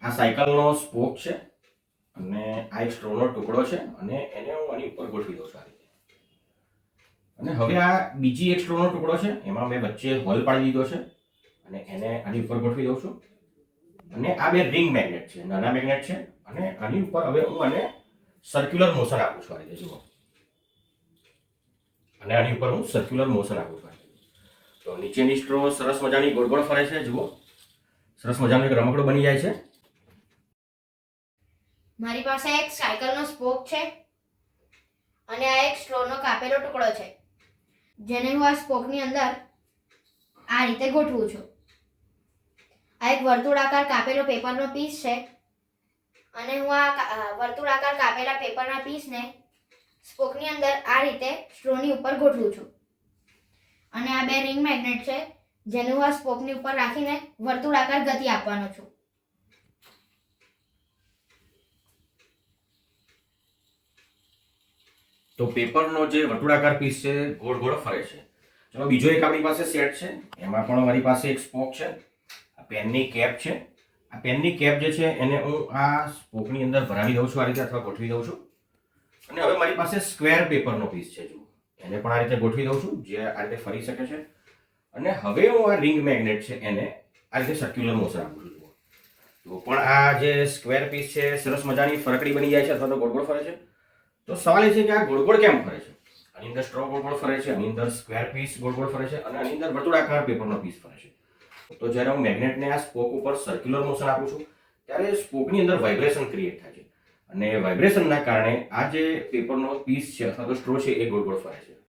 આ સાયકલનો સ્પોક છે અને આ એક સ્ટ્રોનો ટુકડો છે અને એને હું આની ઉપર ગોઠવી દઉં છું આ રીતે. અને હવે આ બીજી એક સ્ટ્રોનો ટુકડો છે, એમાં મેં વચ્ચે હોલ પાડી દીધો છે અને એને આની ઉપર ગોઠવી દઉં છું. અને આ બે રિંગ મેગ્નેટ છે, નાના મેગ્નેટ છે, અને આની ઉપર હવે હું આને સર્ક્યુલર મોશન આપું છું આ રીતે જુઓ. અને આની ઉપર હું સર્ક્યુલર મોશન આપું છું. તો નીચેની સ્ટ્રો સરસ મજાની ગોળ ગોળ ફરે છે જુઓ. સરસ મજાનો એક રમકડો બની જાય છે. મારી પાસે એક સાયકલનો સ્પોક છે અને આ એક સ્ટ્રોનો કાપેલો ટુકડો છે, જેને હું આ સ્પોકની અંદર આ રીતે ગોઠવું છું. આ એક વર્તુળાકાર કાપેલો પેપરનો પીસ છે અને હું આ વર્તુળાકાર કાપેલા પેપરના પીસને સ્પોકની અંદર આ રીતે સ્ટ્રોની ઉપર ગોઠવું છું. અને આ બે રિંગ મેગ્નેટ છે, જેને હું આ સ્પોકની ઉપર રાખીને વર્તુળાકાર ગતિ આપવાનો છું. તો પેપરનો જે વર્તુળાકાર પીસ છે ગોળ ગોળ ફરે છે. ચલો બીજો એક આપણી પાસે સેટ છે, એમાં પણ મારી પાસે એક સ્પોક છે, આ પેનની કેપ છે. આ પેનની કેપ જે છે એને હું આ સ્પોકની અંદર ભરાવી દઉં છું આ રીતે, અથવા ગોઠવી દઉં છું. અને હવે મારી પાસે સ્ક્વેર પેપરનો પીસ છે જુઓ, એને પણ આ રીતે ગોઠવી દઉં છું, જે આ રીતે ફરી શકે છે. અને હવે હું આ રિંગ મેગ્નેટ છે એને આ રીતે સર્ક્યુલર મોશન આપું છું જુઓ. તો પણ આ જે સ્ક્વેર પીસ છે સરસ મજાની ફરકડી બની જાય છે, અથવા તો ગોળ ગોળ ફરે છે. તો સવાલ એ છે કે આ ગોળ ગોળ કેમ ફરે છે? આની અંદર સ્ટ્રો ગોળ ગોળ ફરે છે, આની અંદર સ્ક્વેર પીસ ગોળ ગોળ ફરે છે, અને આની અંદર વર્તુળાકાર પેપરનો પીસ ફરે છે. તો જ્યારે હું મેગ્નેટને આ સ્પોક ઉપર સર્ક્યુલર મોશન આપું છું, ત્યારે સ્પોકની અંદર વાઇબ્રેશન ક્રિએટ થાય છે, અને વાઇબ્રેશનના કારણે આ જે પેપરનો પીસ છે અથવા તો સ્ટ્રો છે એ ગોળ ગોળ ફરે છે.